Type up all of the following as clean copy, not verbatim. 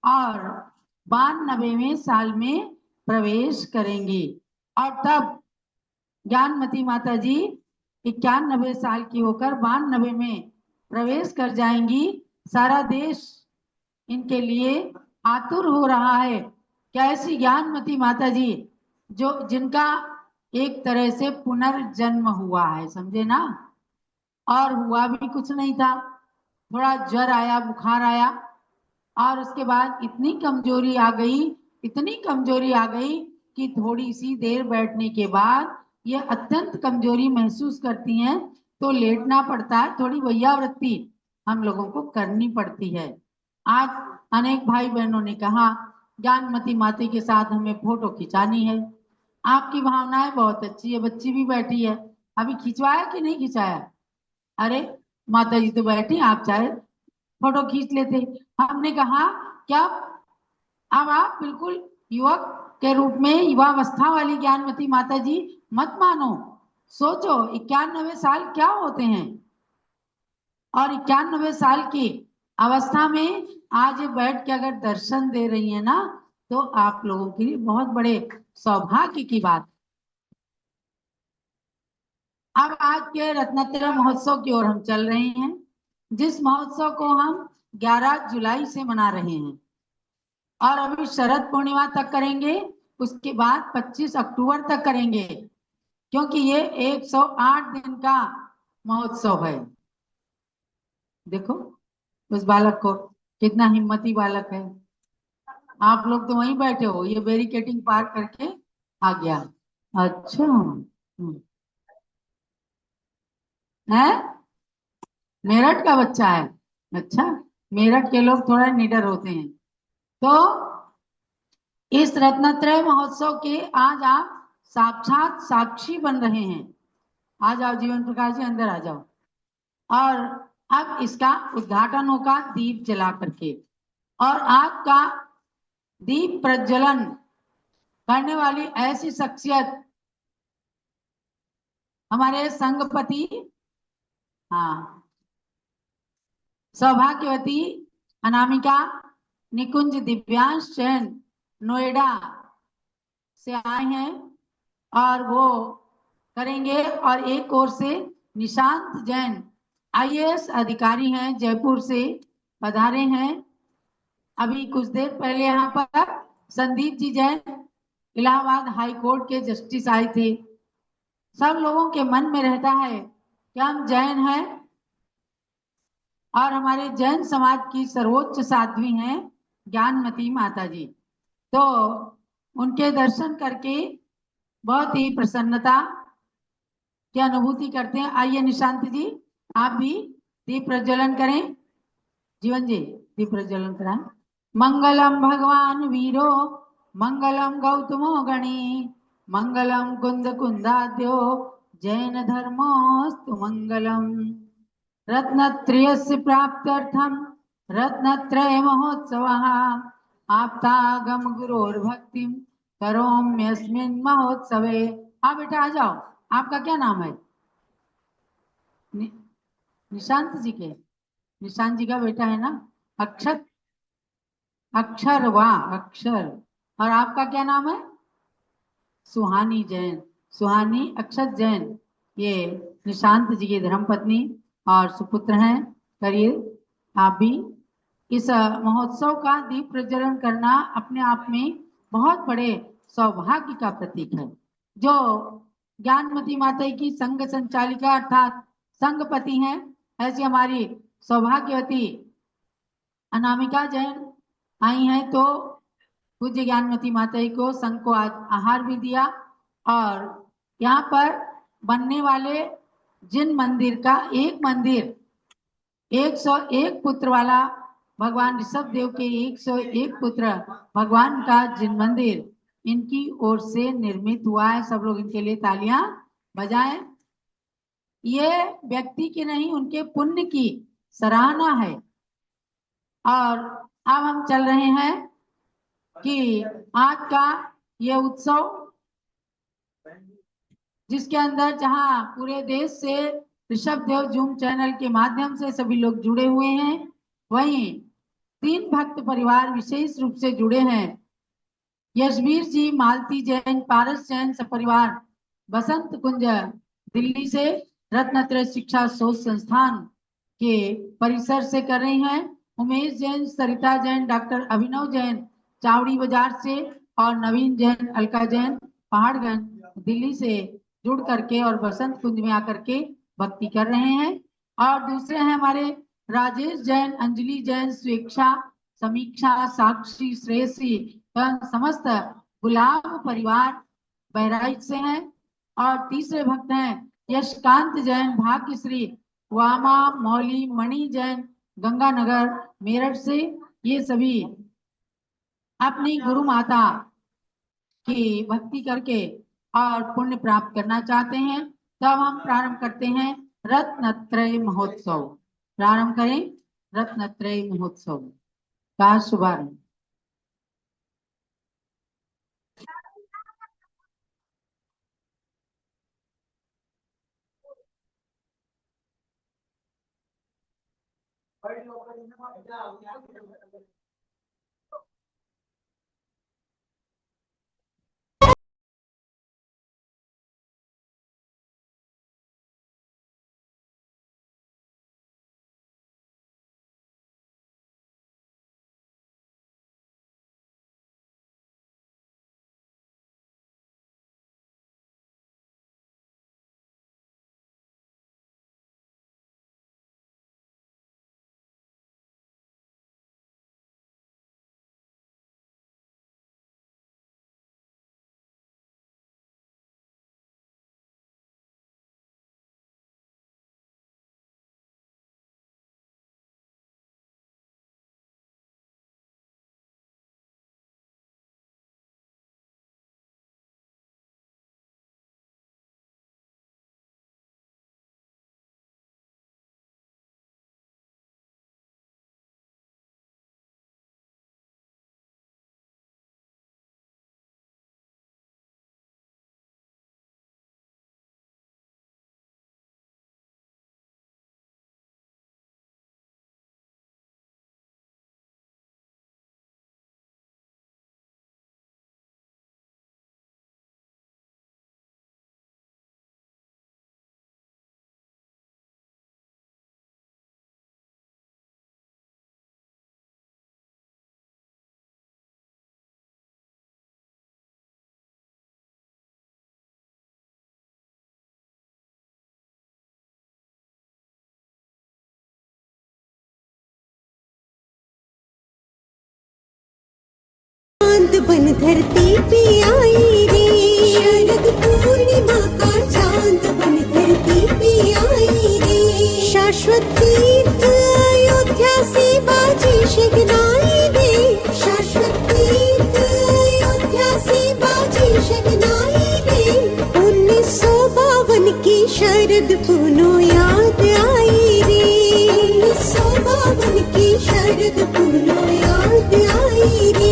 और 92वें साल में प्रवेश करेंगी। और तब ज्ञानमती माता जी 91 साल की होकर 92 में प्रवेश कर जाएंगी। सारा देश इनके लिए आतुर हो रहा है। क्या ऐसी ज्ञानमती माता जी जो जिनका एक तरह से पुनर्जन्म हुआ है, समझे ना। और हुआ भी कुछ नहीं था, थोड़ा ज्वर आया, बुखार आया, और उसके बाद इतनी कमजोरी आ गई, इतनी कमजोरी आ गई कि थोड़ी सी देर बैठने के बाद ये अत्यंत कमजोरी महसूस करती हैं, तो लेटना पड़ता है। थोड़ी वैयावृत्ति हम लोगों को करनी पड़ती है। आज अनेक भाई बहनों ने कहा ज्ञानमती माता के साथ हमें फोटो खिंचानी है। आपकी भावनाएं बहुत अच्छी है, बच्ची भी बैठी है। अभी खिंचवाया कि नहीं खिंचाया? अरे माता जी तो बैठी, आप चाहे फोटो खींच लेते। हमने कहा क्या अब आप बिल्कुल युवक के रूप में, युवावस्था वाली ज्ञानमती माता जी मत मानो। सोचो 91 साल क्या होते हैं, और 91 साल की अवस्था में आज बैठ के अगर दर्शन दे रही है ना, तो आप लोगों के लिए बहुत बड़े सौभाग्य की बात। अब आज के रत्नत्रय महोत्सव की ओर हम चल रहे हैं, जिस महोत्सव को हम 11 जुलाई से मना रहे हैं, और अभी शरद पूर्णिमा तक करेंगे, उसके बाद 25 अक्टूबर तक करेंगे, क्योंकि ये 108 दिन का महोत्सव है। देखो उस बालक को, कितना हिम्मती बालक है। आप लोग तो वहीं बैठे हो, ये बैरिकेटिंग पार करके आ गया। अच्छा है, मेरठ का बच्चा है। अच्छा, मेरठ के लोग थोड़ा निडर होते हैं। तो इस रत्नत्रय महोत्सव के आज आप साक्षात साक्षी बन रहे हैं। आ जाओ जीवन प्रकाश जी, अंदर आ जाओ। और अब इसका उद्घाटन होगा दीप जला करके, और आपका दीप प्रज्वलन करने वाली ऐसी शख्सियत हमारे संघपति, हाँ, सौभाग्यवती अनामिका निकुंज दिव्यांश जैन नोएडा से आए हैं, और वो करेंगे। और एक ओर से निशांत जैन आईएएस अधिकारी हैं, जयपुर से पधारे हैं। अभी कुछ देर पहले यहाँ पर संदीप जी जैन इलाहाबाद हाई कोर्ट के जस्टिस आए थे। सब लोगों के मन में रहता है कि हम जैन हैं, और हमारे जैन समाज की सर्वोच्च साध्वी हैं ज्ञानमती माता जी। तो उनके दर्शन करके बहुत ही प्रसन्नता की अनुभूति करते हैं। आइए निशांत जी, आप भी दीप प्रज्वलन करें। जीवन जी दीप प्रज्वलन कराएं। मंगलम भगवान वीरो, मंगलम गौतमो गणी, मंगलम कुंद कुंदाद्यो, जैन धर्मोस्तु मंगलम। रत्नत्रयस्य प्राप्त्यर्थम रत्नत्रय महोत्सवः, आप्तागम गुरोर्भक्तिम करोम्यस्मिन् महोत्सवे। आप बेटा आ जाओ। आपका क्या नाम है? नि, निशांत जी के, निशांत जी का बेटा है ना? अक्षत, अक्षर, वाह अक्षर। और आपका क्या नाम है? सुहानी जैन, सुहानी अक्षत जैन। ये निशांत जी की धर्मपत्नी और सुपुत्र हैं। करिए आप भी। इस महोत्सव का दीप प्रज्वलन करना अपने आप में बहुत बड़े सौभाग्य का प्रतीक है। जो ज्ञानमती माता की संघ संचालिका अर्थात संघपति हैं, ऐसी हमारी सौभाग्यवती अनामिका जैन आई हैं, तो पूज्य ज्ञानमती माता जी को संघ को आज आहार भी दिया। और यहाँ पर बनने वाले जिन मंदिर का एक मंदिर 101 पुत्र वाला, भगवान ऋषभ देव के 101 पुत्र भगवान का जिन मंदिर इनकी ओर से निर्मित हुआ है, सब लोग इनके लिए तालियां बजाएं। ये व्यक्ति की नहीं, उनके पुण्य की सराहना है। और अब हम चल रहे हैं कि आज का ये उत्सव, जिसके अंदर जहां पूरे देश से ऋषभ देव जूम चैनल के माध्यम से सभी लोग जुड़े हुए हैं, वहीं तीन भक्त परिवार विशेष रूप से जुड़े हैं। यशवीर जी, मालती जैन, पारस जैन सपरिवार बसंत कुंज दिल्ली से रत्नत्रय शिक्षा शोध संस्थान के परिसर से कर रही हैं। उमेश जैन, सरिता जैन, डॉक्टर अभिनव जैन चावड़ी बाजार से और नवीन जैन, अलका जैन पहाड़गंज दिल्ली से जुड़ करके और बसंत कुंज में आकर के भक्ति कर रहे हैं। और दूसरे हैं हमारे राजेश जैन, अंजलि जैन, स्वेच्छा, समीक्षा, साक्षी, श्रेयसी एवं समस्त गुलाब परिवार बहराइच से हैं। और तीसरे भक्त हैं यशकांत जैन, भाग्यश्री, वामा, मौली, मणि जैन गंगानगर मेरठ से। ये सभी अपनी गुरु माता की भक्ति करके और पुण्य प्राप्त करना चाहते हैं। तब हम प्रारंभ करते हैं रत्नत्रय महोत्सव। प्रारंभ करें रत्नत्रय महोत्सव का शुभारंभ। चांद बन धरती पे आई रे, शरद पूर्णिमा का चांद बन धरती पे आई रे। शाश्वत तीर्थ अयोध्या से बाजी शहनाई रे, शाश्वत तीर्थ अयोध्या से बाजी शहनाई रे। 1952 की शरद पूनो याद आई रे, 1952 की शरद पूनो याद आई रे।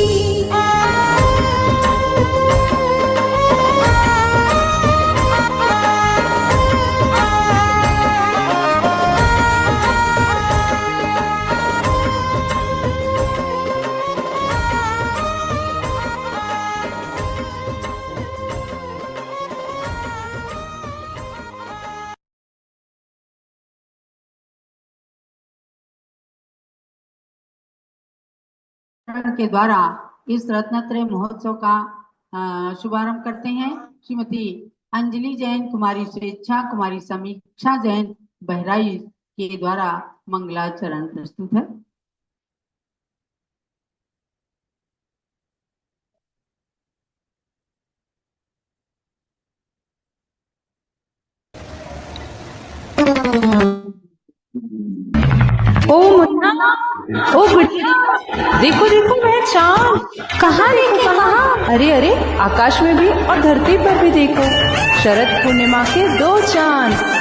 के द्वारा इस रत्नत्रय महोत्सव का शुभारंभ करते हैं। श्रीमती अंजलि जैन, कुमारी स्वेच्छा, कुमारी समीक्षा जैन बहराइच के द्वारा मंगलाचरण प्रस्तुत है। ओ मुन्ना, ओ गुड़िया, देखो देखो वह चांद। कहाँ देखो कहाँ? अरे अरे, आकाश में भी और धरती पर भी देखो, शरद पूर्णिमा के 2 चांद।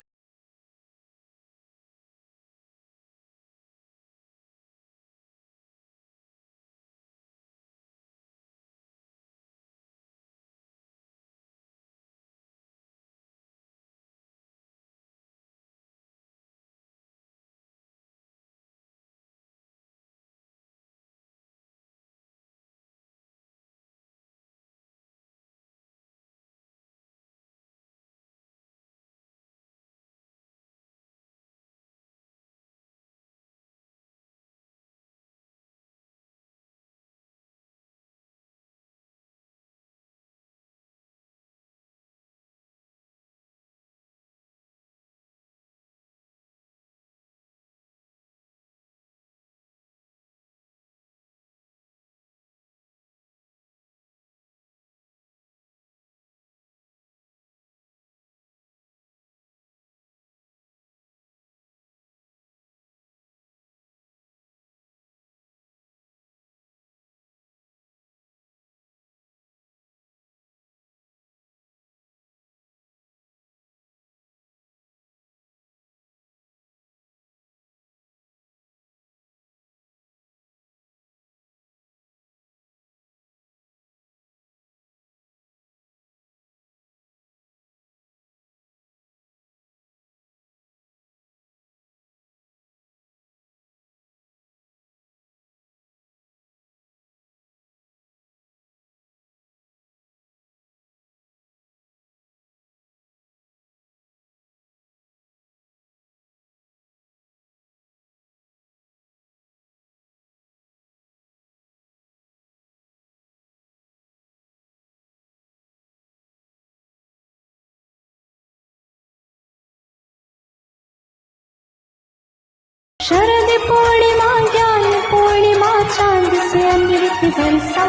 शरद पूर्णिमा ज्ञान पूर्णिमा चांद से अमृत बरसा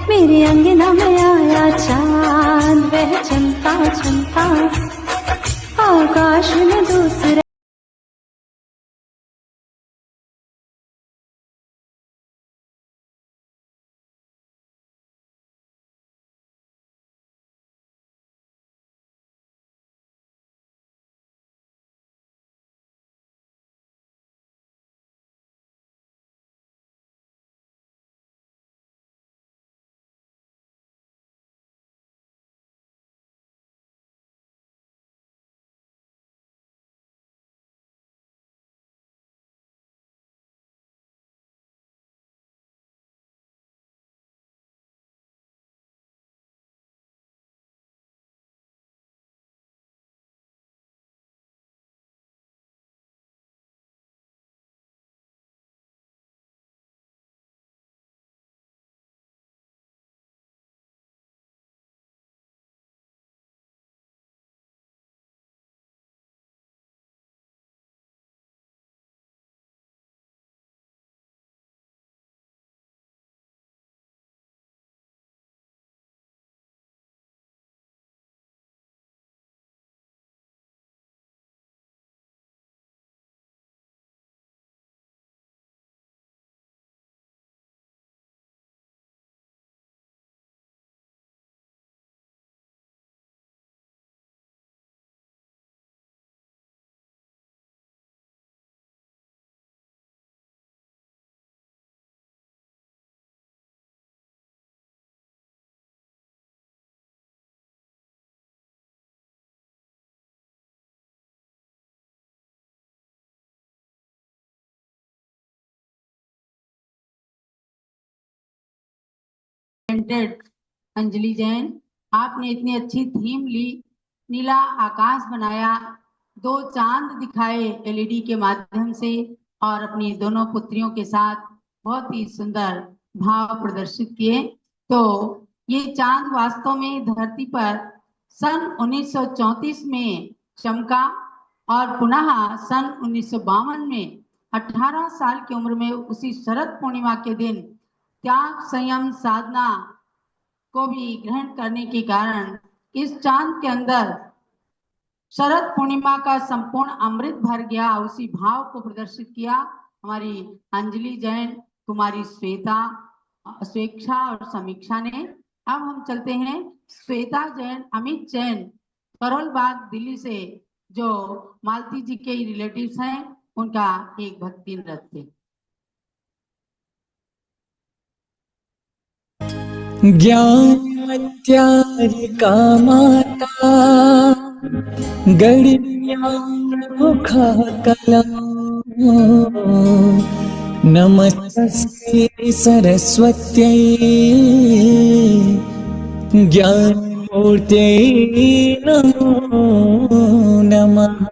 मेरे अंगना में आया चांद वह चमका चमका आकाश में दूसरा अंजलि जैन, आपने इतनी अच्छी थीम ली, नीला आकाश बनाया, दो चांद दिखाए एलईडी के माध्यम से और अपनी दोनों पुत्रियों के साथ बहुत ही सुंदर भाव प्रदर्शित किए। तो ये चांद वास्तव में धरती पर सन 1934 में चमका और पुनः सन 1952 में 18 साल की उम्र में उसी शरद पूर्णिमा के दिन त्याग संयम साधना को भी ग्रहण करने के कारण इस चांद के अंदर शरद पूर्णिमा का संपूर्ण अमृत भर गया। उसी भाव को प्रदर्शित किया हमारी अंजलि जैन, कुमारी श्वेता, स्वेच्छा और समीक्षा ने। अब हम चलते हैं श्वेता जैन, अमित जैन, करोल बाग दिल्ली से, जो मालती जी के रिलेटिव्स हैं, उनका एक भक्ति नृत्य। ज्ञानमत्यारिका माता गणिन्यामुखः कला नमस्तस्यै सरस्वत्यै ज्ञानमूर्त्यै नमो नमः।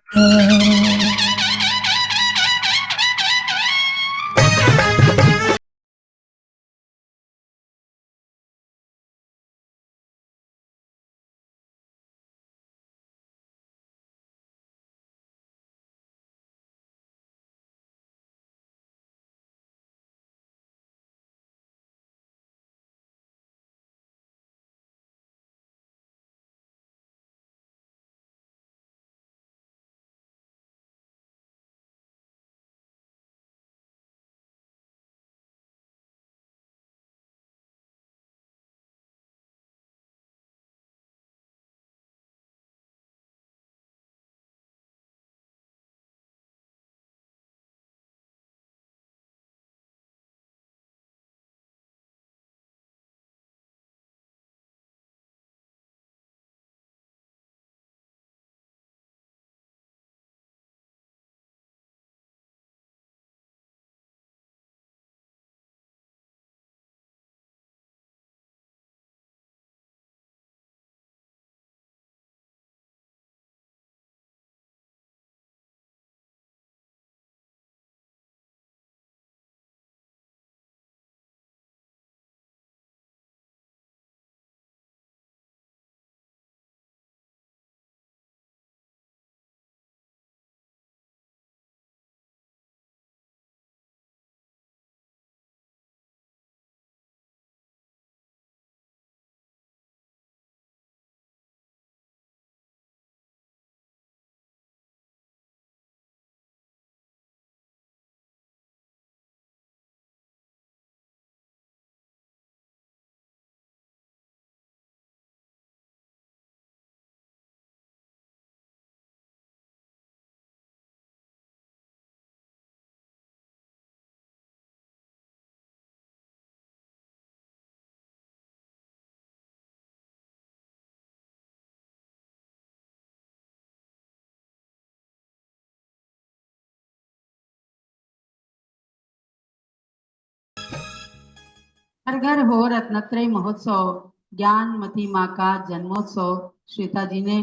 हर घर हो रत्नत्रय महोत्सव, ज्ञानमती माँ का जन्मोत्सव। श्वेता जी ने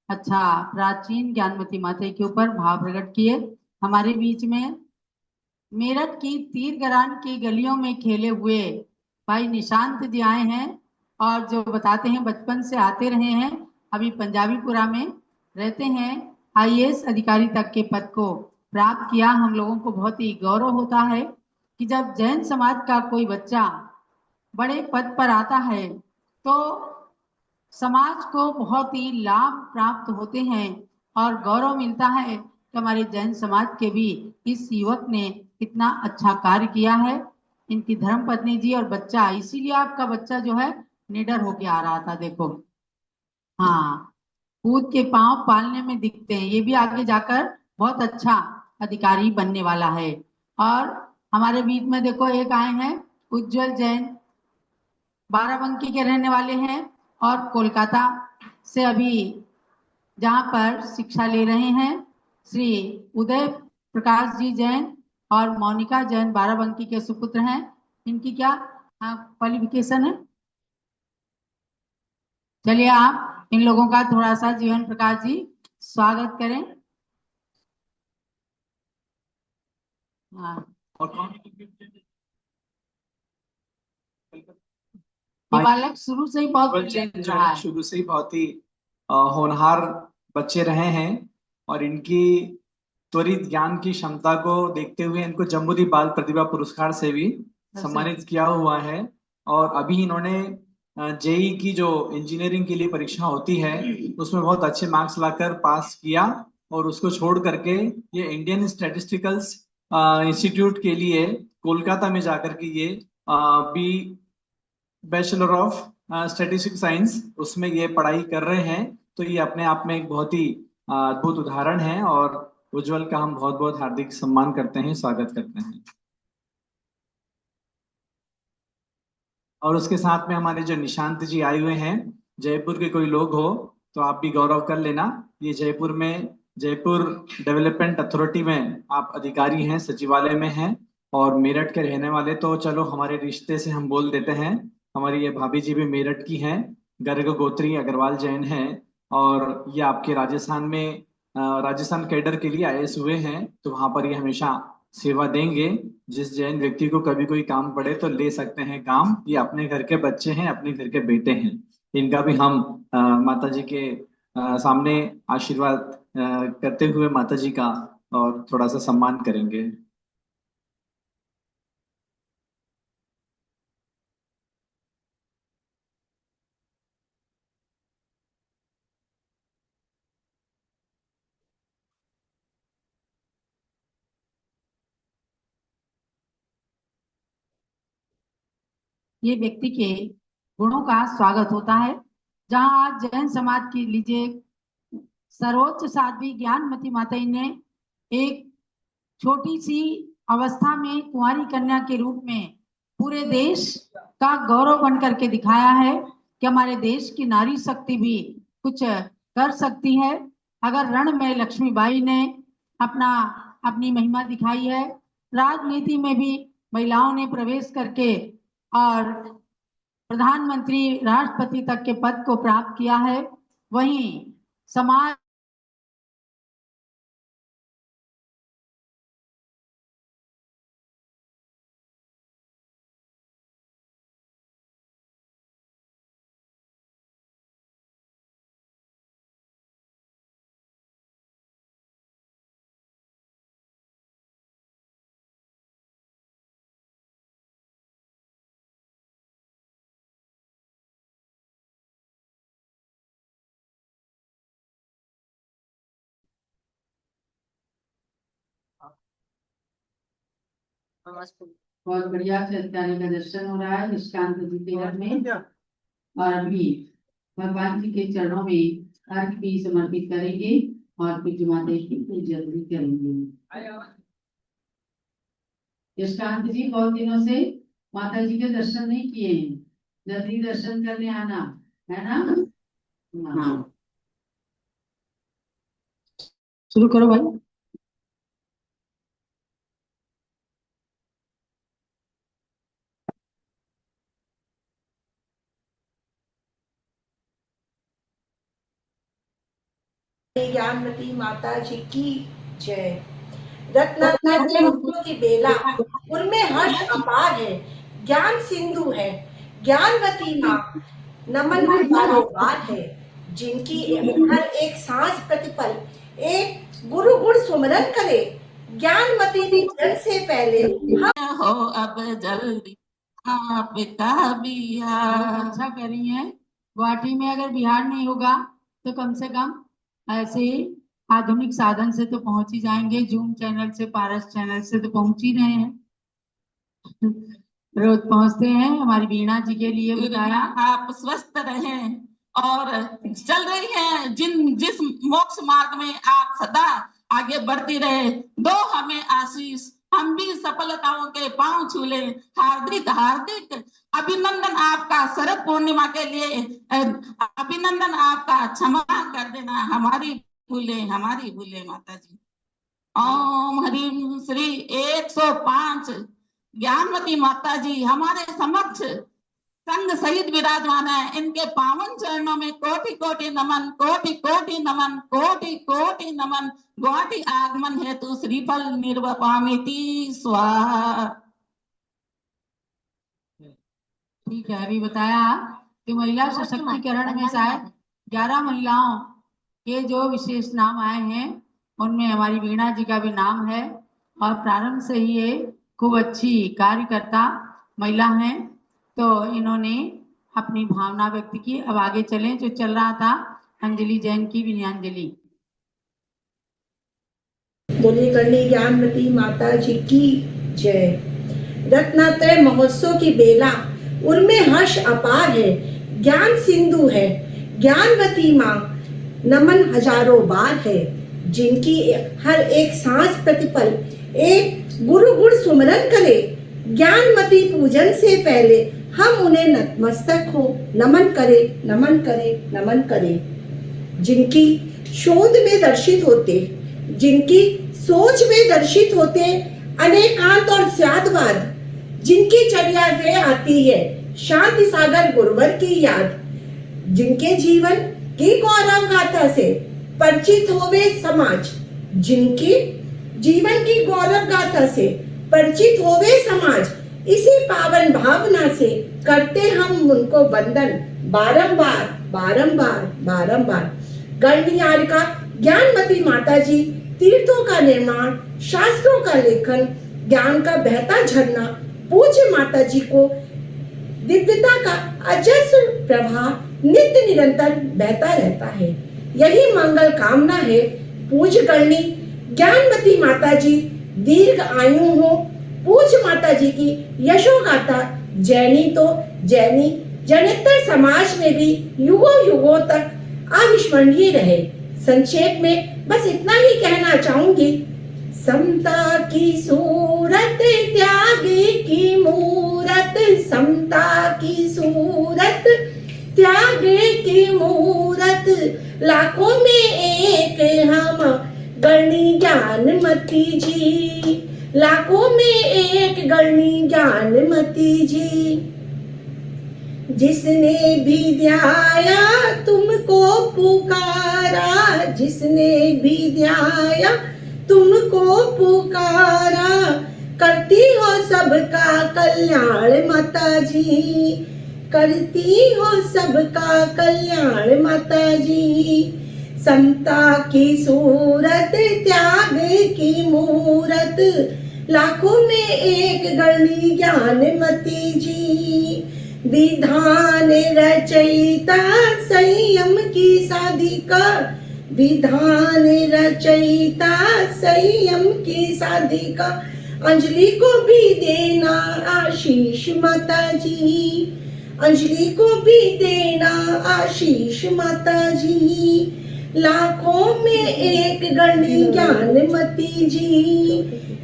अच्छा प्राचीन ज्ञानमती माता के ऊपर भाव प्रकट किए। हमारे बीच में मेरठ की तीरगरान की गलियों में खेले हुए भाई निशांत जी आए हैं और जो बताते हैं बचपन से आते रहे हैं, अभी पंजाबीपुरा में रहते हैं, आईएएस अधिकारी तक के पद को प्राप्त किया। हम लोगों को बहुत ही गौरव होता है कि जब जैन समाज का कोई बच्चा बड़े पद पर आता है तो समाज को बहुत ही लाभ प्राप्त होते हैं और गौरव मिलता है कि हमारे जैन समाज के भी इस युवक ने इतना अच्छा कार्य किया है। इनकी धर्मपत्नी जी और बच्चा, इसीलिए आपका बच्चा जो है निडर होके आ रहा था, देखो। हाँ, कूद के पांव पालने में दिखते हैं, ये भी आगे जाकर बहुत अच्छा अधिकारी बनने वाला है। और हमारे बीच में देखो एक आए हैं उज्जवल जैन, बाराबंकी के रहने वाले हैं और कोलकाता से अभी जहाँ पर शिक्षा ले रहे हैं। श्री उदय प्रकाश जी जैन और मोनिका जैन बाराबंकी के सुपुत्र हैं। इनकी क्या क्वालिफिकेशन है? चलिए आप इन लोगों का थोड़ा सा जीवन प्रकाश जी स्वागत करें। हाँ, ये बालक शुरू से ही बहुत बच्चे ब्रिलियंट जो रहा है है। शुरू से ही बहुत ही होनहार बच्चे रहे हैं और इनकी त्वरित ज्ञान की क्षमता को देखते हुए इनको जम्बूदीप बाल प्रतिभा पुरस्कार से भी सम्मानित किया हुआ है। और अभी इन्होंने जेई की जो इंजीनियरिंग के लिए परीक्षा होती है उसमें बहुत अच्छे मार्क्स लाकर पास किया और उसको छोड़ करके ये इंडियन स्टैटिस्टिकल्स इंस्टीट्यूट के लिए कोलकाता में जाकर के ये B bachelor of statistic science उसमें ये पढ़ाई कर रहे हैं। तो ये अपने आप में एक बहुत ही अद्भुत उदाहरण है और उज्जवल का हम बहुत बहुत हार्दिक सम्मान करते हैं, स्वागत करते हैं। और उसके साथ में हमारे जो निशांत जी आए हुए हैं, जयपुर के कोई लोग हो तो आप भी गौरव कर लेना। ये जयपुर में जयपुर डेवलपमेंट अथॉरिटी में आप अधिकारी हैं, सचिवालय में हैं। और मेरठ के रहने वाले तो चलो हमारे रिश्ते से हम बोल देते हैं, हमारी ये भाभी जी भी मेरठ की हैं, गर्ग गोत्री अग्रवाल जैन हैं। और ये आपके राजस्थान में राजस्थान कैडर के लिए आईएएस हुए हैं, तो वहां पर ये हमेशा सेवा देंगे। जिस जैन व्यक्ति को कभी कोई काम पड़े तो ले सकते हैं काम, ये अपने घर के बच्चे हैं, अपने घर के बेटे हैं। इनका भी हम माता जी के सामने आशीर्वाद करते हुए माता जी का और थोड़ा सा सम्मान करेंगे। ये व्यक्ति के गुणों का स्वागत होता है। जहाँ आज जैन समाज की लीजिए सर्वोच्च साध्वी ज्ञानमती माता ने एक छोटी सी अवस्था में कुंवारी कन्या के रूप में पूरे देश का गौरव बन करके दिखाया है कि हमारे देश की नारी शक्ति भी कुछ कर सकती है। अगर रण में लक्ष्मीबाई ने अपना अपनी महिमा दिखाई है, राजनीति में भी महिलाओं ने प्रवेश करके और प्रधानमंत्री राष्ट्रपति तक के पद को प्राप्त किया है, वहीं समाज बहुत बढ़िया चैतन्य का दर्शन हो रहा है निष्कांत जी के घर में। और अभी भगवान जी के चरणों में अर्घ भी समर्पित करेंगे और पूज्य माता की पूजा भी करेंगे। निष्कांत जी बहुत दिनों से माता जी के दर्शन नहीं किए हैं, जल्दी दर्शन करने आना, है ना? हाँ, शुरू करो भाई। ज्ञानमती माता जी की जय। रत्नात्मक की बेला उनमें हर्ष अपार है, ज्ञान सिंधु है, ज्ञानवती माँ नमन हजारों बार है, जिनकी हर एक सांस प्रतिपल एक गुरु गुण सुमरन करे, ज्ञानमती पूजन से पहले हम हो अब जल्दी आपका बिहार। अच्छा कर रही हैं। गुवाहाटी में अगर बिहार नहीं होगा तो कम से कम ऐसे आधुनिक साधन से तो पहुंच ही जाएंगे। जूम चैनल से, पारस चैनल से तो पहुंच ही रहे हैं, रोज पहुंचते हैं। हमारी वीणा जी के लिए बताया। आप स्वस्थ रहें और चल रही हैं जिस मोक्ष मार्ग में आप सदा आगे बढ़ती रहे, दो हमें आशीष, हम भी सफलताओं के पांव छूले। हार्दिक हार्दिक अभिनंदन आपका शरद पूर्णिमा के लिए। अभिनंदन आपका, क्षमा कर देना हमारी भूले माता जी। ओम हरिम श्री 105 ज्ञानवती माता जी हमारे समक्ष संग सहित विराजमान है। इनके पावन चरणों में कोटि कोटि नमन, कोटि कोटि नमन, कोटि कोटि नमन। गुवाहाटी आगमन हेतु श्रीफल निर्वपामिति स्वाहा। ठीक है, अभी बताया कि महिला सशक्तिकरण में शायद 11 महिलाओं के जो विशेष नाम आए हैं उनमें हमारी वीणा जी का भी नाम है। और प्रारंभ से ही ये खूब अच्छी कार्यकर्ता महिला हैं, तो इन्होंने अपनी भावना व्यक्त की। अब आगे चलें, जो चल रहा था अंजलि जैन की विनयांजलि। बोलिए करनी ज्ञानवती माता जी की जय। रत्नात्रय महोत्सव की बेला उनमें हर्ष अपार है, ज्ञान सिंधु है, ज्ञानवती माँ नमन हजारों बार है, जिनकी हर एक सांस प्रतिपल एक गुरु गुण सुमरन करे, ज्ञानमती पूजन से पहले हम उन्हें नतमस्तक हो नमन करे, नमन करे, नमन करे। जिनकी शोध में दर्शित होते, जिनकी सोच में दर्शित होते अनेकांत और स्यादवाद, जिनकी चर्या से आती है शांति सागर गुरुवर की याद, जिनके जीवन की गौरव गाथा से परिचित होवे समाज, जिनकी जीवन की गौरव गाथा से परिचित होवे समाज, इसी पावन भावना से करते हम उनको वंदन बारंबार बारंबार बारंबार। गणनियारिका ज्ञानवती माता जी तीर्थों का निर्माण, शास्त्रों का लेखन, ज्ञान का बहता झरना, पूज्य माता जी को दिव्यता का अजस्र प्रवाह नित्य निरंतर बहता रहता है। यही मंगल कामना है। पूज्य गणनी ज्ञानवती माता जी दीर्घ आयु हो। पूज्य माता जी की यशोगाथा जैनी तो जैनी जनितर समाज में भी युगों युगों तक अविस्मरणीय रहे। संक्षेप में बस इतना ही कहना चाहूंगी, समता की सूरत त्यागी की मूरत, समता की सूरत त्यागी की मूरत, लाखों में एक हम गणनी ज्ञानमती जी, लाखों में एक गणनी ज्ञानमती जी। जिसने भी ध्याया तुमको पुकारा, जिसने भी ध्याया तुमको पुकारा, करती हो सबका कल्याण माता जी, करती हो सबका कल्याण माता जी। समता की सूरत त्याग की मूरत, लाखों में एक गणनी ज्ञानमती जी। विधान रचयिता संयम की साधिका, विधान रचयिता संयम की साधिका, अंजलि को भी देना आशीष माता जी, अंजलि को भी देना आशीष माता जी। लाखों में एक गणनी ज्ञानमती जी,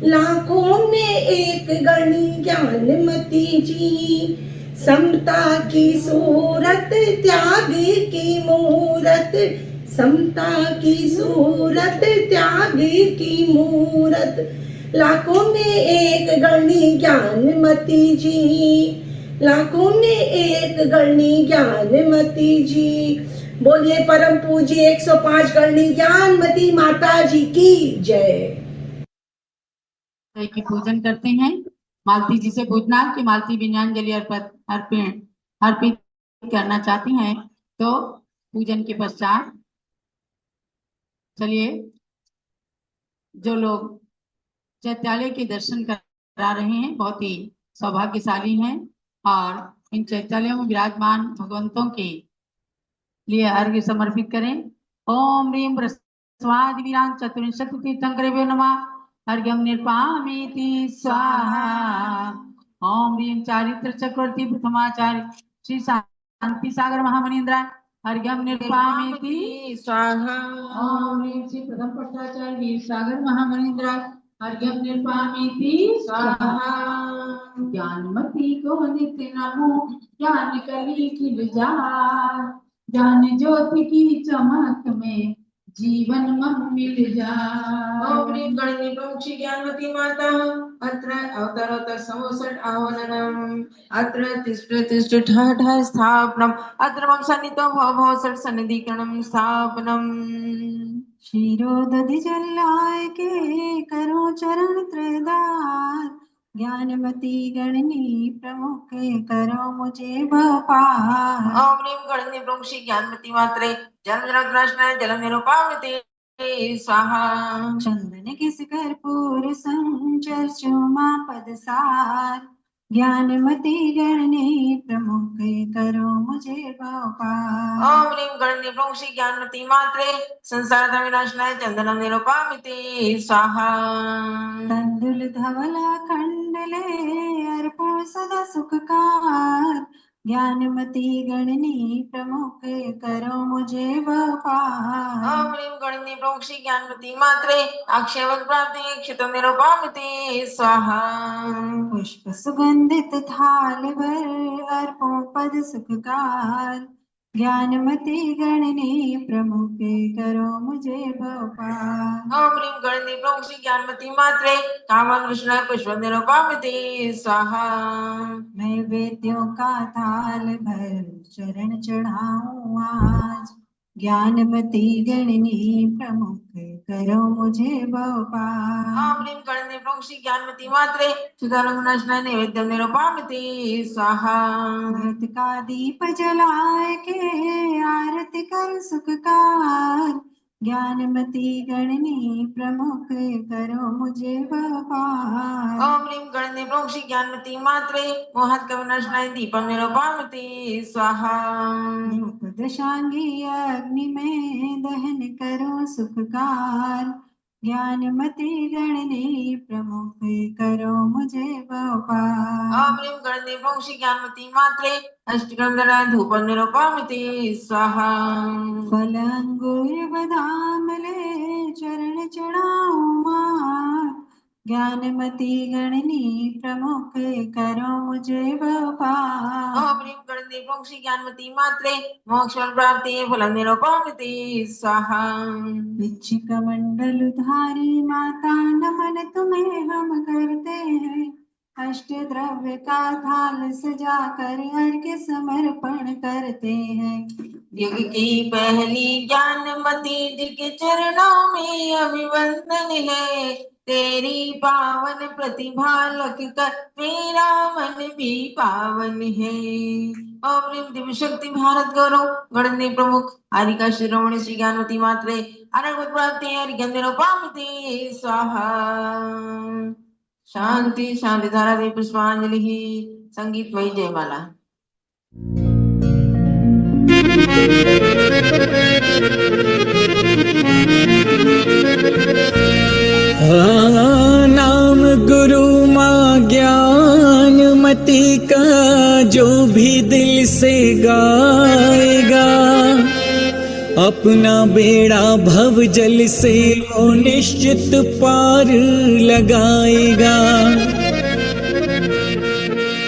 लाखों में एक गणनी ज्ञानमती जी। समता की सूरत त्याग की मूरत, समता की सूरत त्याग की मूरत, लाखों में एक गणनी ज्ञानमती जी, लाखों में एक गणनी ज्ञानमती जी। बोलिए परम पूज्य 105 गणनी ज्ञानमती माता जी की जय। की पूजन करते हैं। मालती जी से पूछना कि मालती विन्यांजलि अर्पित करना चाहती हैं तो पूजन के पश्चात चलिए जो लोग चैत्यालय के दर्शन करा रहे हैं बहुत ही सौभाग्यशाली हैं और इन चैत्यालयों में विराजमान भगवंतों के लिए अर्घ्य समर्पित करें। ओम ह्रीं ब्रह्मस्वादि वीरां चतुर्विंशति तीर्थंकरेभ्यो नमः। अर्घ्यं निर्पामीति स्वाहा। ओम ह्रीं चारित्र चक्रवर्ती प्रथमाचार्य श्री शांति सागर महामनीन्द्राय अर्घ्यं निर्पामीति स्वाहा। ओम ह्रीं श्री प्रथम पट्टाचार्य वीर सागर महामनीन्द्राय अर्घ्यं निर्पामीति स्वाहा। ज्ञानमती को नित्य नमो ज्ञान कली खिल जाए ज्ञान ज्योति की चमक में जीवन मम मिल जाए। ओम ह्रीं गणनी प्रमुखी ज्ञानमती माता अत्र अवतारोत्तर समोसट आह्वाननम् अत्र तिष्ठ ठ स्थापनम् अत्र मम सन्निधौ भव सट सन्निधिकरणं स्थापनम्। क्षीरोदधि जलाय के करो चरण त्रयदार ज्ञानमती गणनी प्रमुख करो मुझे भवपार। ओम ह्रीं गणनी प्रमुखी ज्ञानमती मात्रे जन्म जन्मनाशनाय जलम निरूपामिते स्वाहा। चंदन किस कर्पूर संचर्चो मां पदसार ज्ञानमती गणनी प्रमुख करो मुझे भवपार। ओम ह्रीं गणनी प्रमुखी ज्ञानमती मात्रे संसार विनाशनाय चंदनम निरूपामिते स्वाहा। तंदुल धवला खंडले अर्पो सदा सुखकार ज्ञानमती गणनी प्रमुख करो मुझे भवपार। ओम ह्रीं गणनी प्रमुखी ज्ञानमती मात्रे अक्षयवत प्राप्ति क्षितम निरूपामिते स्वाहा। पुष्प सुगंधित थाल भर अर्पो पद सुखकार ज्ञानमती गणनी प्रमुख करो मुझे भवपार। ओम ह्रीं गणनी प्रमुखी ज्ञानमती मात्रे कामं कृष्ण पुष्प निरूपामिते स्वाहा। नैवेद्यों का थाल भर चरण चढ़ाऊं आज ज्ञानमती गणनी प्रमुख करो मुझे भवपार। ओम ह्रीं गणनी प्रमुखी ज्ञानमती मात्रे सुधारनाशनाय नैवेद्यं निरूपामिते स्वाहा। व्रत का दीप जलाए के आरती कर सुखकार ज्ञानमती गणनी प्रमुख करो मुझे भवपार। ओम ह्रीं गणनी प्रमुखी ज्ञानमती मात्रे मोहत कवनाशनाय दीपं निरूपामिते स्वाहा। धूप दशांगी अग्नि में दहन करो सुखकार ज्ञानमती गणनी प्रमुख करो मुझे भवपार। ओम ह्रीं गणनी प्रमुखी ज्ञानमती मात्रे अष्टगंधनाय धूपं निरूपामिते स्वाहा। फल अंगूर बादाम ले चरण चढ़ाऊं मां ज्ञानमती गणनी प्रमुख करो मुझे भवपार। ओम ह्रीं गणनी प्रमुखी ज्ञानमती मात्रे मोक्ष प्राप्ति फलं निरूपामिते स्वाहा। विच्छिक मंडल धारी माता नमन तुम्हें हम करते हैं अष्ट द्रव्य का थाल सजा कर अर्घ्य समर्पण करते हैं। युग की पहली ज्ञानमती जी के चरणों में अभिवंदन है तेरी पावन प्रतिभा लख कर मेरा मन भी पावन है। ओम ह्रीं दिव्य शक्ति भारत गौरव गणनी प्रमुख हरिका शिरोमणि श्री ज्ञानमती मात्रे अनंत प्राप्ति अर्घ्यं निरूपामिते स्वाहा। शांति शांति धारा देवी पुष्पांजलि संगीतमयी जयमाला। नाम गुरु माँ ज्ञानमती का जो भी दिल से गाएगा अपना बेड़ा भव जल से वो निश्चित पार लगाएगा।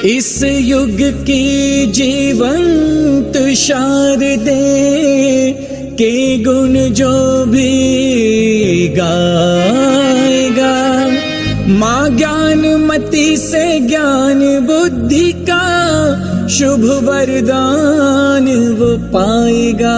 इस युग की जीवंत शारदे के गुण जो भी गाएगा माँ ज्ञानमती से ज्ञान बुद्धि का शुभ वरदान वो पाएगा।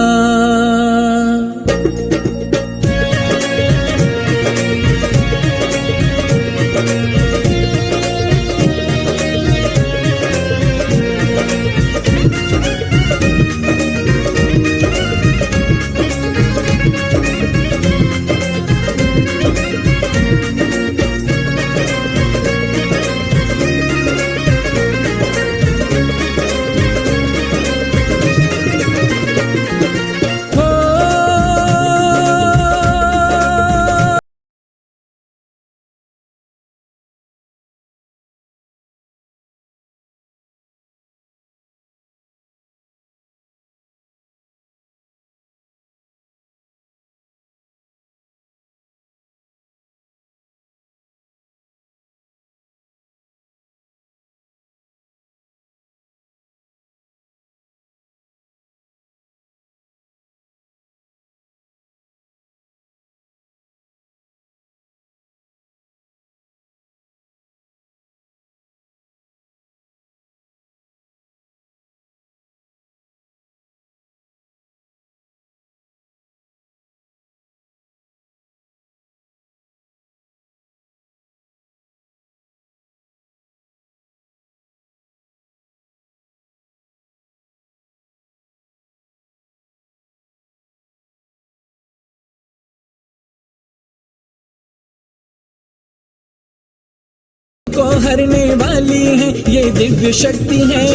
को हरने वाली है ये दिव्य शक्ति है,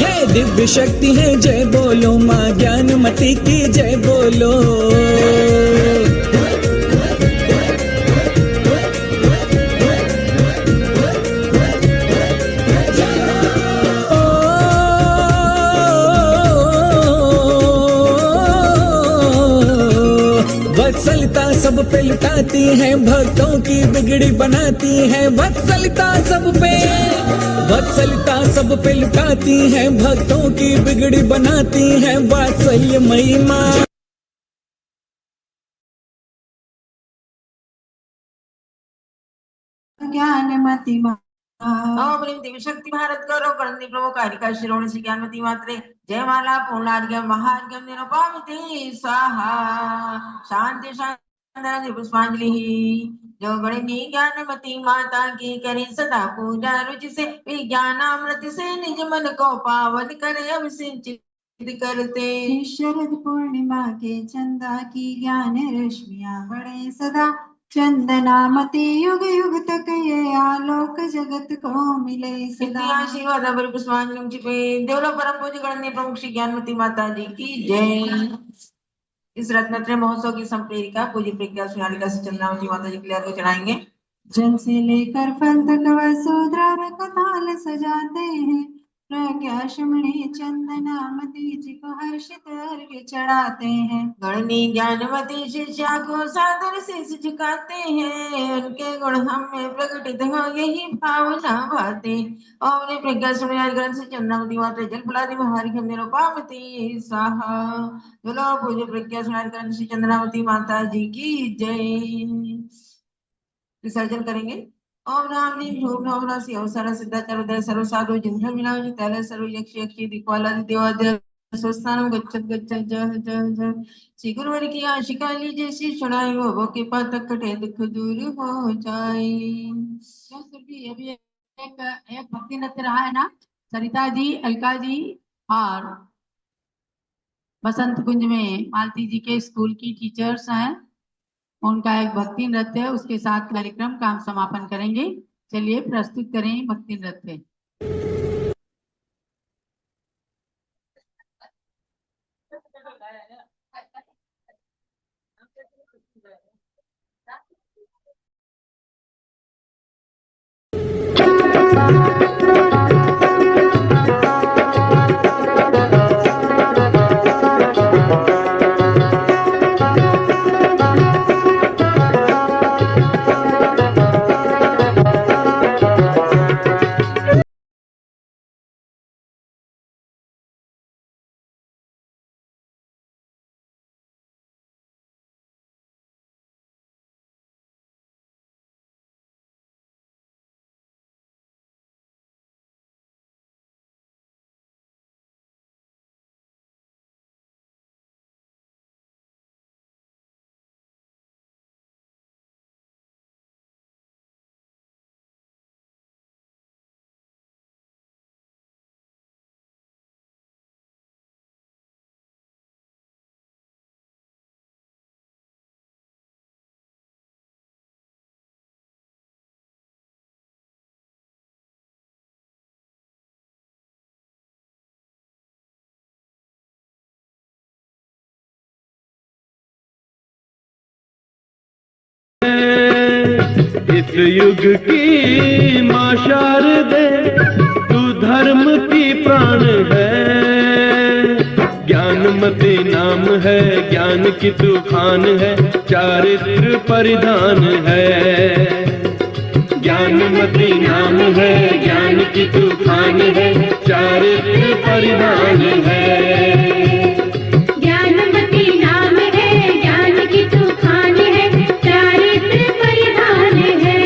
ये दिव्य शक्ति है। जय बोलो माँ ज्ञानमती की जय बोलो। वत्सलता सब पे लुटाती है, भक्तों की बिगड़ी बनाती है। वत्सलता सब पे लुटाती है, भक्तों की बिगड़ी बनाती है। वात्सल्य महिमा ज्ञानमती माँ। ओम ह्रीं देवी शक्ति भारत गौरव करंदी प्रभु कारिका शिरोमणि श्री ज्ञानमती मात्रे जय माला पूर्णार्घ्यम महार्घ्यम निरुपामिते स्वाहा। शांति शांति पुष्पांजलि। जो गणनी ज्ञानमती माता की करे सदा पूजा, रुचि से विज्ञानामृत से निज मन को पावन करे अभिषेचित करते। शरद पूर्णिमा के चंदा की ज्ञान रश्मियां बढ़े सदा, चंदनामती युग युग तक ये आलोक जगत को मिले सदा। आशीर्वाद पुष्पांजलि चिपे देवलो परम पूज्य गणनीय प्रमुख श्री ज्ञानमती माता जी की जय। इस रत्नत्रय महोत्सव की संप्रेरिका पूज्य प्रज्ञा सुनालिका से चंद्रावती माता जी के लिए अर्घ्य चढ़ाएंगे। जल से लेकर फल तक वसुद्रव को थाल सजाते हैं, प्रज्ञा शमणी चंदनामती जी को हर्षित अर्घ्य चढ़ाते हैं। गणनी ज्ञानवती शिष्या को सादर शीश झुकाते हैं, उनके गुण हमें प्रकटित हो यही भावना भाते। ओम प्रज्ञा शमणी से चंद्रावती माता जल फुलादि महार्घ्यम निरुपामिते स्वाहा। बोलो पूज्य प्रज्ञा शमणी से चंद्रावती माता जी की जय। विसर्जन करेंगे। ओम राम ह्रीं भूम नमः राशि अवसर सिद्धाचार उदय सर्व साधु जिन्ह मिलाओ तैले सर्व यक्ष यक्षी दिक्पालादि देवादि स्वस्थानम गच्छत गच्छत जह जह जह। श्री गुरुवर की आशिका लीजिए श्री सुनाई वो के पातक कटे दुख दूर हो जाए। अभी एक भक्ति नृत्य रहा है ना, सरिता जी, अलका जी और बसंत कुंज में मालती जी के स्कूल की टीचर्स हैं, उनका एक भक्ति नृत्य है। उसके साथ कार्यक्रम का हम समापन करेंगे। चलिए प्रस्तुत करें भक्ति नृत्य। इस युग की मां शारदे, तू धर्म की प्राण है। ज्ञानमती नाम है, ज्ञान की तूफान है, चारित्र परिधान है। ज्ञानमती नाम है, ज्ञान की तूफान है, चारित्र परिधान है। ज्ञानमती नाम है, ज्ञान की तूफान है, चारित्र परिधान है।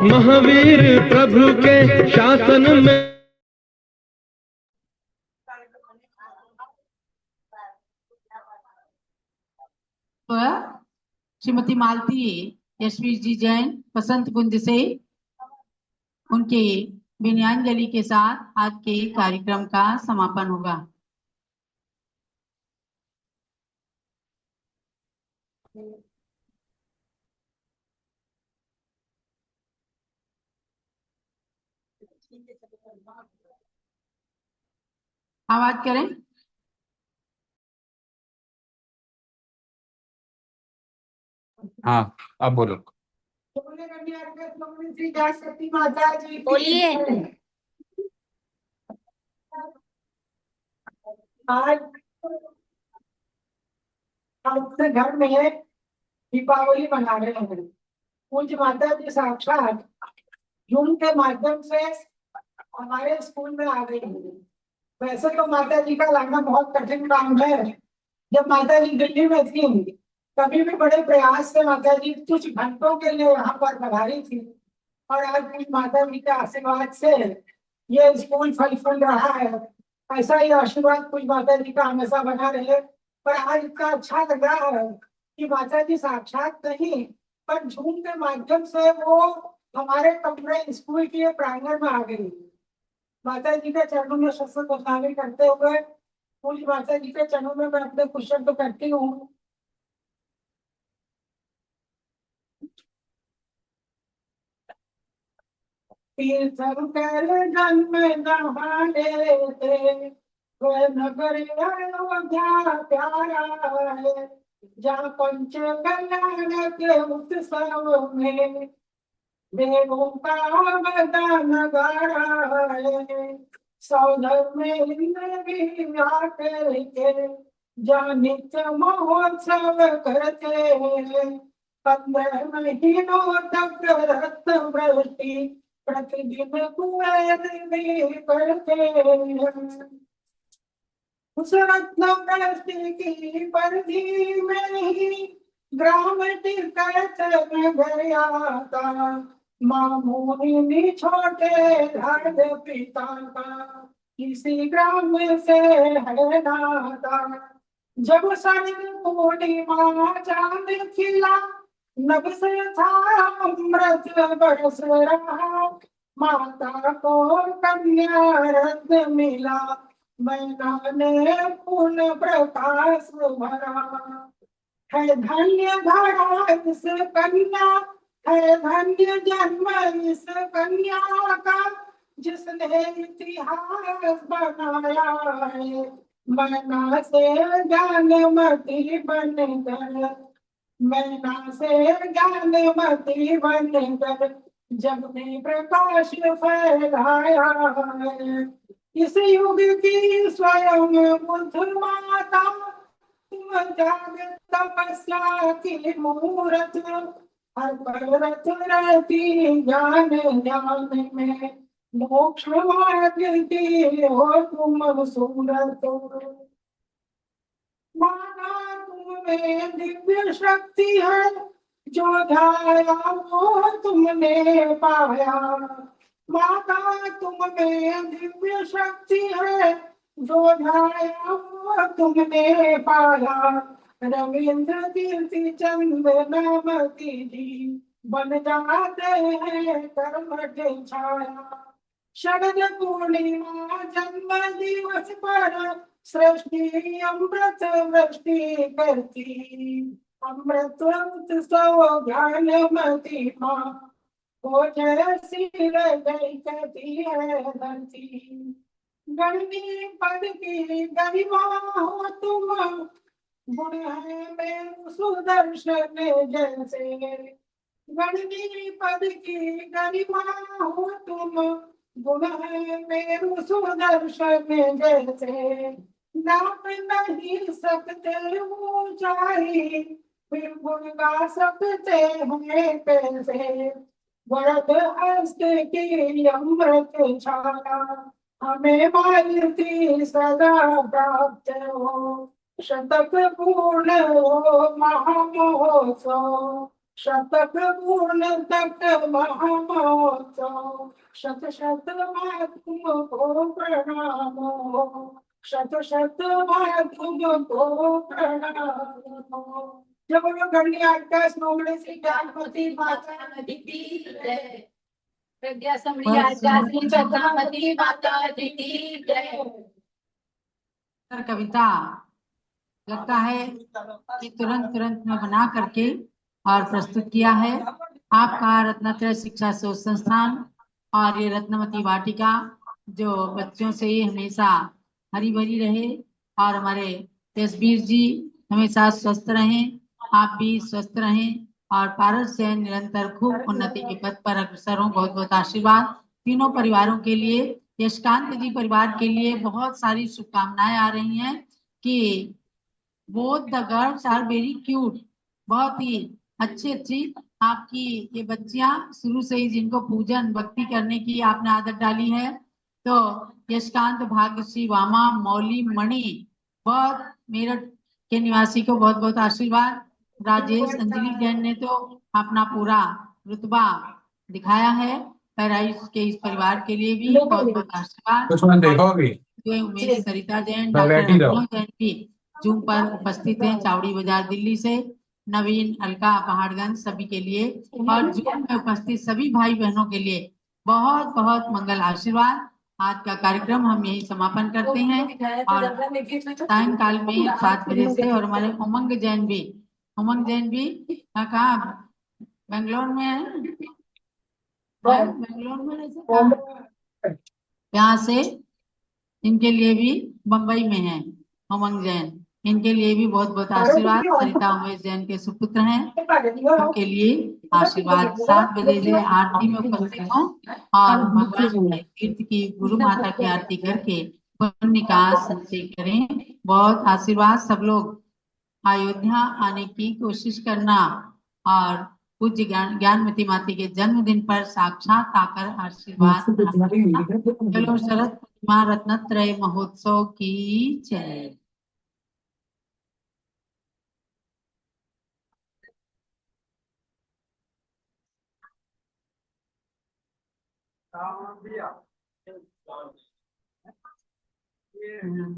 महावीर प्रभु के शासन में श्रीमती मालती यशवी जी जैन बसंत कुंज से उनके विनयाञ्जलि के साथ आज के कार्यक्रम का समापन होगा। आवाज करें। हाँ, अब बोलो। माता जी बोलिए। आज हम अपने घर में दीपावली मना रहे हैं। पूज्य माता जी साक्षात जूम के माध्यम से हमारे स्कूल में आ गई है। वैसे तो माता जी का लाना बहुत कठिन काम है। जब माता जी दिल्ली में थी तभी भी बड़े प्रयास से माता जी कुछ घंटों के लिए यहाँ पर पधारी थी, और आज माता जी के आशीर्वाद से ये स्कूल फल फूल रहा है। ऐसा ही आशीर्वाद कुछ माता जी का हमेशा बना रहे। पर आज इतना अच्छा लग रहा है कि माता जी साक्षात नहीं पर जूम के माध्यम से वो हमारे कमरे स्कूल के प्रांगण में आ गई। माता जी के चरणों में शस्त्र प्रणामी करते हुए पूरी माता जी के चरणों में मैं अपने कुछ शब्द करती हूँ। तीर्थम कर जन्म नहाने थे, वह नगर अयोध्या प्यारा है, जहाँ पंच कल्याण के उत्सव में देवों का वरदान गाड़ा है। सौधर में इंद्र भी आकर के जहाँ नित्य महोत्सव करते हैं। 15 महीनों तक रत्न वृष्टि प्रतिदिन कुएं में पड़ते हैं। उस रत्न वृष्टि की परिधि में ही ग्राम टिकट नगर आता। मामूली छोटे धर्म पिता का किसी ग्राम से है नाता। जब सन पूर्णिमा चांद खिला, नभ से था अमृत बरस रहा। माता को कन्या रत्न मिला, मैना ने पूर्ण प्रकाश भरा। है धन्य धरा इस कन्या, है धन्य जन्म इस कन्या का, जिसने इतिहास बनाया है। मैना से ज्ञानमती बनकर, मैना से ज्ञानमती बनकर जग में प्रकाश फैलाया है। इस युग की स्वयं बुद्ध माता, तपस्या की मूरत, हर परत रहती ज्ञान ज्ञान में। मोक्ष मार्ग की हो तुम सूरत। माना तुम में दिव्य शक्ति है, जो ध्याया वो तुमने पाया। माता तुम में दिव्य शक्ति है, जो ध्याया वो तुमने पाया। रविंद्र कीर्ति चंदनामती जी बन जाते हैं कर्मठ छाया। शरद पूर्णिमा जन्म दिवस पर सृष्टि अमृत वृष्टि करती। अमृत उत्सव ज्ञानमती माँ हो जैसी हृदय कहती है धरती। गणनी पद की गरिमा हो तुम गुण है मेरु सुदर्शन जैसे। गणनी पद की गरिमा हो तुम गुण है मेरु सुदर्शन जैसे। नाप नहीं सकते ऊंचाई फिर गुण गा सकते हैं कैसे। वरद हस्त की अमृत छाया हमें मालती सदा प्राप्त हो। शतक पूर्ण हो महामहोत्सव शतक पूर्ण तक महामहोत्सव। शत शत महात्म को प्रणाम हो। शत शत महात्म को प्रणाम हो। जब वो गणनी आकाश मोगड़े से ज्ञानमती माता की जय। प्रज्ञा समरी आकाश श्री चंद्रामती माता की जय। कविता लगता है कि तुरंत में बना करके और प्रस्तुत किया है। आपका रत्नत्रय शिक्षा शोध संस्थान और ये रत्नमती वाटिका जो बच्चों से ही हमेशा हरी भरी रहे और हमारे तस्वीर जी हमेशा स्वस्थ रहें, आप भी स्वस्थ रहें और पारस से निरंतर खूब उन्नति के पथ पर अग्रसर हों। बहुत बहुत आशीर्वाद तीनों परिवारों के लिए। यशकांत जी परिवार के लिए बहुत सारी शुभकामनाएं आ रही हैं कि both the girls are very cute. बहुत ही अच्छी आपकी ये बच्चियां शुरू से ही जिनको पूजन भक्ति करने की आपने आदत डाली है। तो यशकांत भाग्यश्री वामा मौली मणि बहुत मेरठ के निवासी को बहुत बहुत आशीर्वाद। राजेश अंजलि जैन ने तो अपना पूरा रुतबा दिखाया है। पैराइश के इस परिवार के लिए भी बहुत बहुत आशीर्वाद। उमेश सरिता जैन डॉक्टर अभिनव जैन भी जूम पर उपस्थित हैं चावड़ी बाजार दिल्ली से। नवीन अलका पहाड़गंज सभी के लिए और जूम में उपस्थित सभी भाई बहनों के लिए बहुत बहुत मंगल आशीर्वाद। आज का कार्यक्रम हम यही समापन करते हैं और सायंकाल में 7 बजे से। और हमारे उमंग जैन भी कहाँ बेंगलोर में है, बेंगलोर में यहाँ से इनके लिए भी बम्बई में है उमंग जैन, इनके लिए भी बहुत बहुत आशीर्वाद। सरिता उमेश जैन के सुपुत्र हैं, उनके लिए आशीर्वाद। 7 बजे से आरती में उपस्थित हों और भगवान के तीर्थ की गुरु माता की आरती करके पुण्य का संचय करें। बहुत आशीर्वाद। सब लोग अयोध्या आने की कोशिश करना और पूज्य ज्ञानमती माता के जन्मदिन पर साक्षात आकर आशीर्वाद। चलो शरद पूर्णिमा रत्नत्रय महोत्सव की जय।